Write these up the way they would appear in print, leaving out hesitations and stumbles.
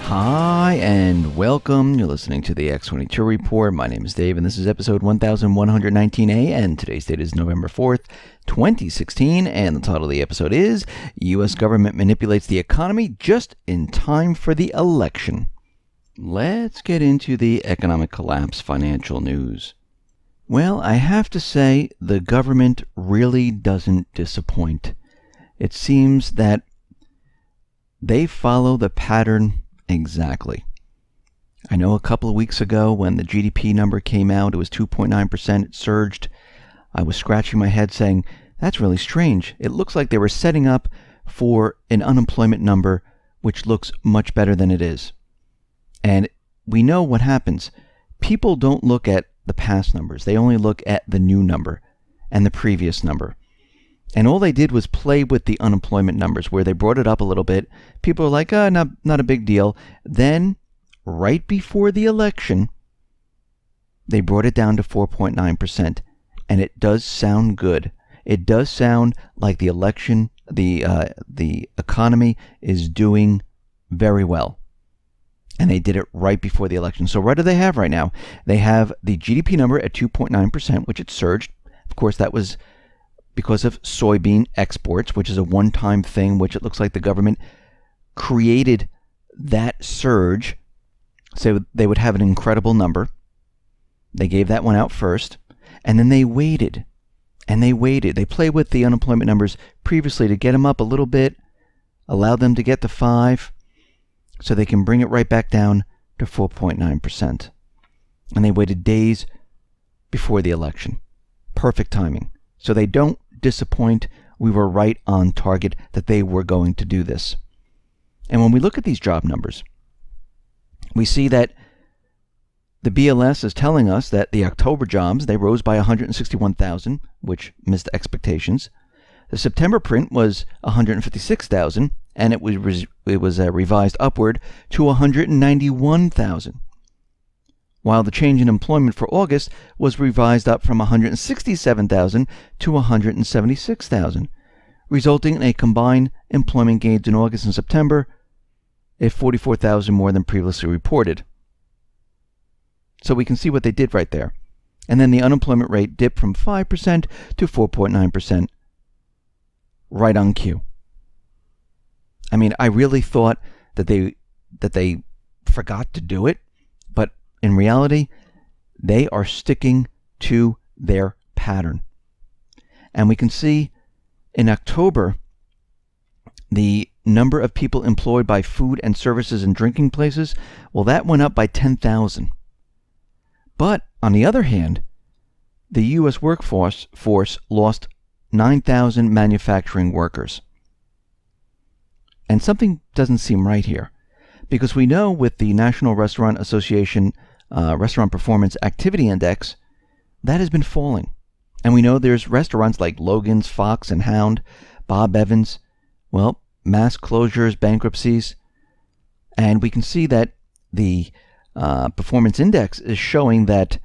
Hi and welcome. You're listening to the X22 Report. My name is Dave and this is episode 1119A and today's date is November 4th, 2016, and the title of the episode is U.S. Government Manipulates the Economy Just in Time for the Election. Let's get into the economic collapse financial news. Well, I have to say the government really doesn't disappoint. It seems that they follow the pattern exactly. I know a couple of weeks ago when the GDP number came out, it was 2.9%, it surged. I was scratching my head saying, that's really strange. It looks like they were setting up for an unemployment number which looks much better than it is. And we know what happens. People don't look at the past numbers. They only look at the new number and the previous number. And all they did was play with the unemployment numbers where they brought it up a little bit. People are like, not a big deal. Then, right before the election, they brought it down to 4.9%. And it does sound good. It does sound like the election, the economy is doing very well. And they did it right before the election. So what do they have right now? They have the GDP number at 2.9%, which it surged. Of course, that was because of soybean exports, which is a one-time thing, which it looks like the government created that surge so they would have an incredible number. They gave that one out first, and then they waited, and they waited. They played with the unemployment numbers previously to get them up a little bit, allow them to get to 5, so they can bring it right back down to 4.9%. And they waited days before the election. Perfect timing. So they don't disappoint. We were right on target that they were going to do this. And when we look at these job numbers, we see that the BLS is telling us that the October jobs, they rose by 161,000, which missed expectations. The September print was 156,000, and it was revised upward to 191,000. While the change in employment for August was revised up from 167,000 to 176,000, resulting in a combined employment gains in August and September at 44,000 more than previously reported. So we can see what they did right there. And then the unemployment rate dipped from 5% to 4.9%, right on cue. I mean, I really thought that they forgot to do it, but in reality, they are sticking to their pattern. And we can see in October, the number of people employed by food and services and drinking places, well, that went up by 10,000. But on the other hand, the U.S. workforce lost 9,000 manufacturing workers. And something doesn't seem right here, because we know with the National Restaurant Association Restaurant Performance Activity Index, that has been falling. And we know there's restaurants like Logan's, Fox and Hound, Bob Evans, well, mass closures, bankruptcies, and we can see that the performance index is showing that,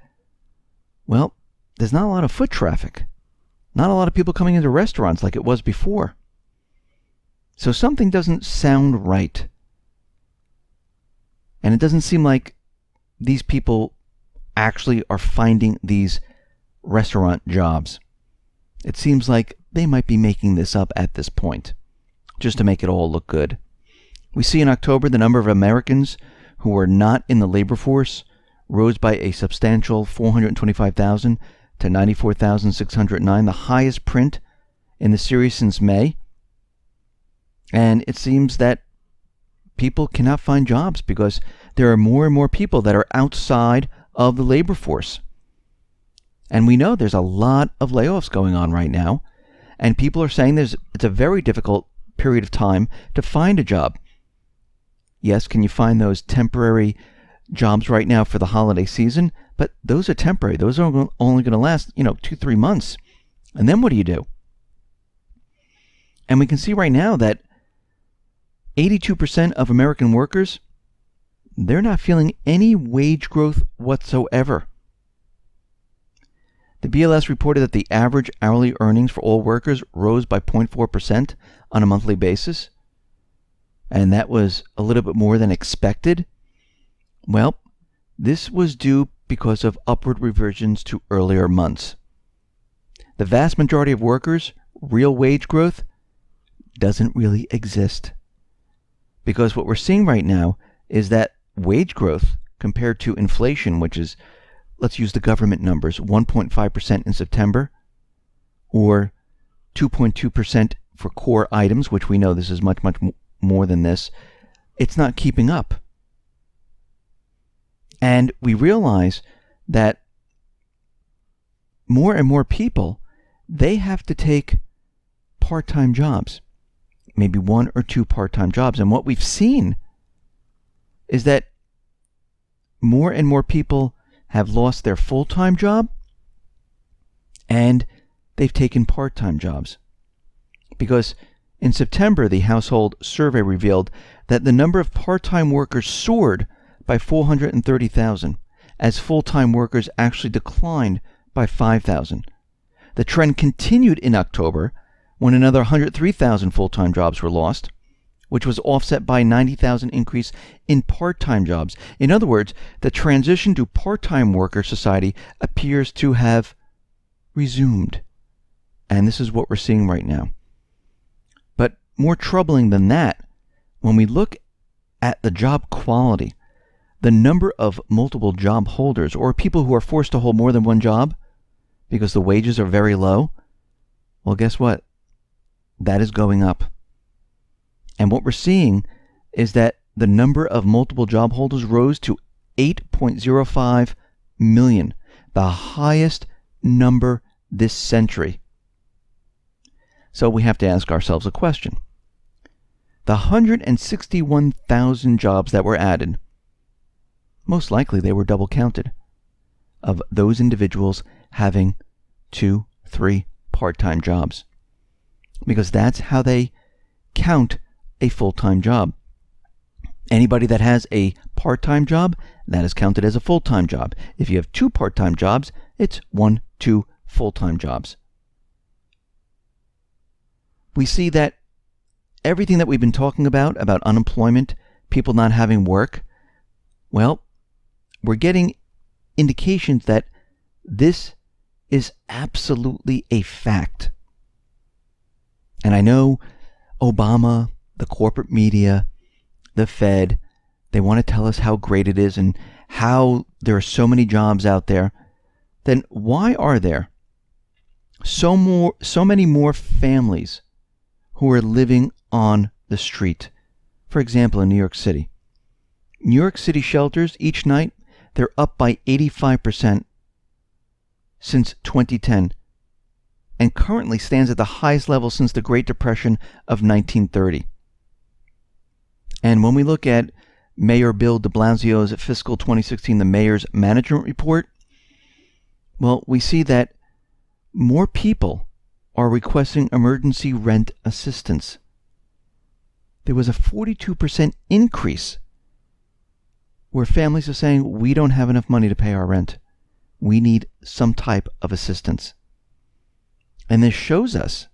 well, there's not a lot of foot traffic, not a lot of people coming into restaurants like it was before. So something doesn't sound right. And it doesn't seem like these people actually are finding these restaurant jobs. It seems like they might be making this up at this point, just to make it all look good. We see in October the number of Americans who are not in the labor force rose by a substantial 425,000 to 94,609, the highest print in the series since May. And it seems that people cannot find jobs because there are more and more people that are outside of the labor force. And we know there's a lot of layoffs going on right now, and people are saying it's a very difficult period of time to find a job. Yes, can you find those temporary jobs right now for the holiday season? But those are temporary. Those are only going to last, 2-3 months. And then what do you do? And we can see right now that 82% of American workers, they're not feeling any wage growth whatsoever. The BLS reported that the average hourly earnings for all workers rose by 0.4% on a monthly basis. and that was a little bit more than expected. Well, this was due because of upward reversions to earlier months. The vast majority of workers, real wage growth doesn't really exist. Because what we're seeing right now is that wage growth compared to inflation, which is, let's use the government numbers, 1.5% in September, or 2.2% for core items, which we know this is much, much more than this, it's not keeping up. And we realize that more and more people, they have to take part-time jobs, maybe 1 or 2 part-time jobs. And what we've seen is that more and more people have lost their full-time job and they've taken part-time jobs. Because in September, the household survey revealed that the number of part-time workers soared by 430,000, as full-time workers actually declined by 5,000. The trend continued in October, when another 103,000 full-time jobs were lost, which was offset by a 90,000 increase in part-time jobs. In other words, the transition to part-time worker society appears to have resumed. And this is what we're seeing right now. But more troubling than that, when we look at the job quality, the number of multiple job holders, or people who are forced to hold more than one job because the wages are very low, well, guess what? That is going up. And what we're seeing is that the number of multiple job holders rose to 8.05 million, the highest number this century. So we have to ask ourselves a question. The 161,000 jobs that were added, most likely they were double counted, of those individuals having 2, 3 part-time jobs. Because that's how they count a full-time job. Anybody that has a part-time job, that is counted as a full-time job. If you have 2 part-time jobs, it's 1, 2 full-time jobs. We see that everything that we've been talking about unemployment, people not having work, well, we're getting indications that this is absolutely a fact. And I know Obama, the corporate media, the Fed, they want to tell us how great it is and how there are so many jobs out there. Then why are there so many more families who are living on the street? For example, in New York City. New York City shelters, each night, they're up by 85% since 2010. And currently stands at the highest level since the Great Depression of 1930. And when we look at Mayor Bill de Blasio's fiscal 2016, the Mayor's Management Report, well, we see that more people are requesting emergency rent assistance. There was a 42% increase where families are saying, we don't have enough money to pay our rent. We need some type of assistance. And this shows us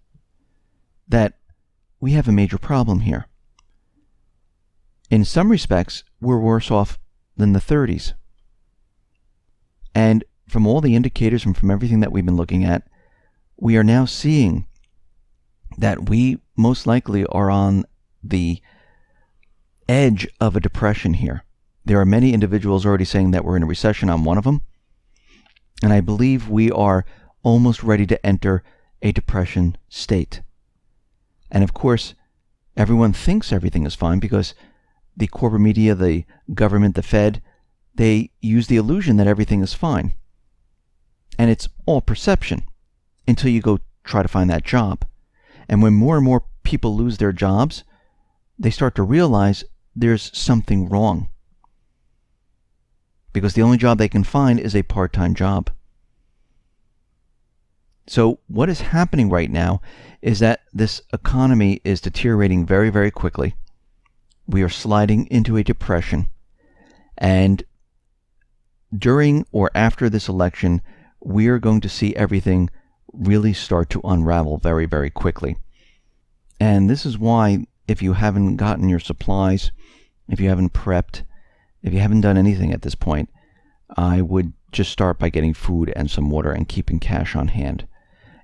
that we have a major problem here. In some respects, we're worse off than the 30s. And from all the indicators and from everything that we've been looking at, we are now seeing that we most likely are on the edge of a depression here. There are many individuals already saying that we're in a recession. I'm one of them. And I believe we are almost ready to enter a depression state. And of course, everyone thinks everything is fine because the corporate media, the government, the Fed, they use the illusion that everything is fine. And it's all perception until you go try to find that job. And when more and more people lose their jobs, they start to realize there's something wrong. Because the only job they can find is a part-time job. So what is happening right now is that this economy is deteriorating very, very quickly. We are sliding into a depression. And during or after this election, we are going to see everything really start to unravel very, very quickly. And this is why if you haven't gotten your supplies, if you haven't prepped, if you haven't done anything at this point, I would just start by getting food and some water and keeping cash on hand.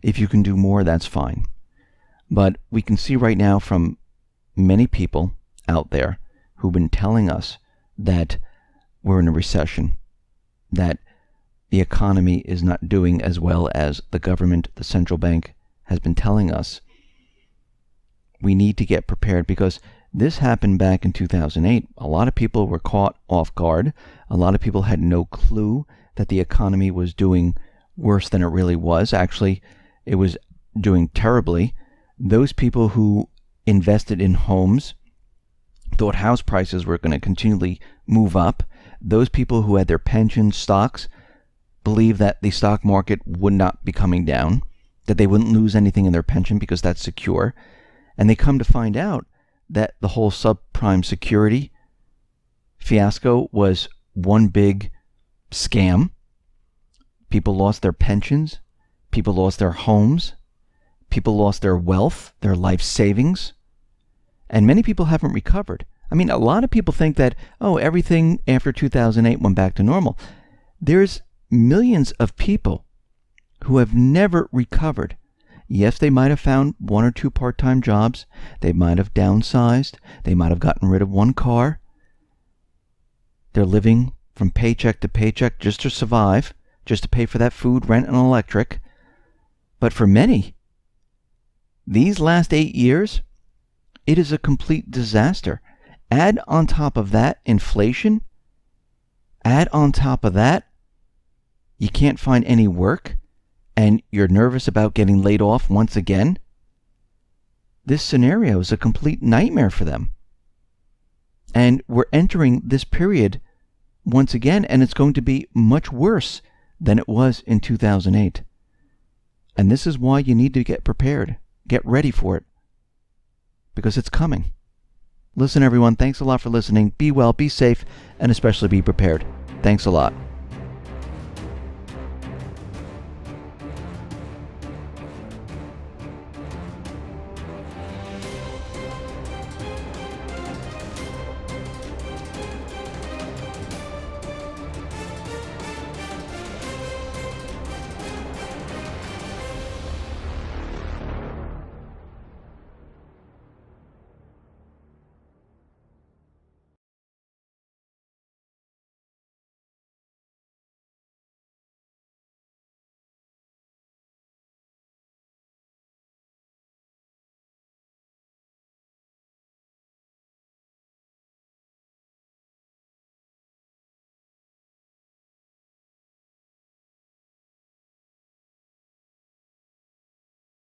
If you can do more, that's fine. But we can see right now from many people out there who've been telling us that we're in a recession, that the economy is not doing as well as the government, the central bank, has been telling us. We need to get prepared because this happened back in 2008. A lot of people were caught off guard. A lot of people had no clue that the economy was doing worse than it really was. Actually, it was doing terribly. Those people who invested in homes thought house prices were going to continually move up. Those people who had their pension stocks believed that the stock market would not be coming down, that they wouldn't lose anything in their pension because that's secure. And they come to find out that the whole subprime security fiasco was one big scam. People lost their pensions. People lost their homes. People lost their wealth, their life savings. And many people haven't recovered. I mean, a lot of people think that, everything after 2008 went back to normal. There's millions of people who have never recovered. Yes, they might have found one or two part-time jobs. They might have downsized. They might have gotten rid of one car. They're living from paycheck to paycheck just to survive, just to pay for that food, rent, and electric. But for many, these last 8 years, it is a complete disaster. Add on top of that inflation. Add on top of that, you can't find any work, and you're nervous about getting laid off once again. This scenario is a complete nightmare for them. And we're entering this period once again, and it's going to be much worse than it was in 2008. And this is why you need to get prepared. Get ready for it. Because it's coming. Listen, everyone, thanks a lot for listening. Be well, be safe, and especially be prepared. Thanks a lot.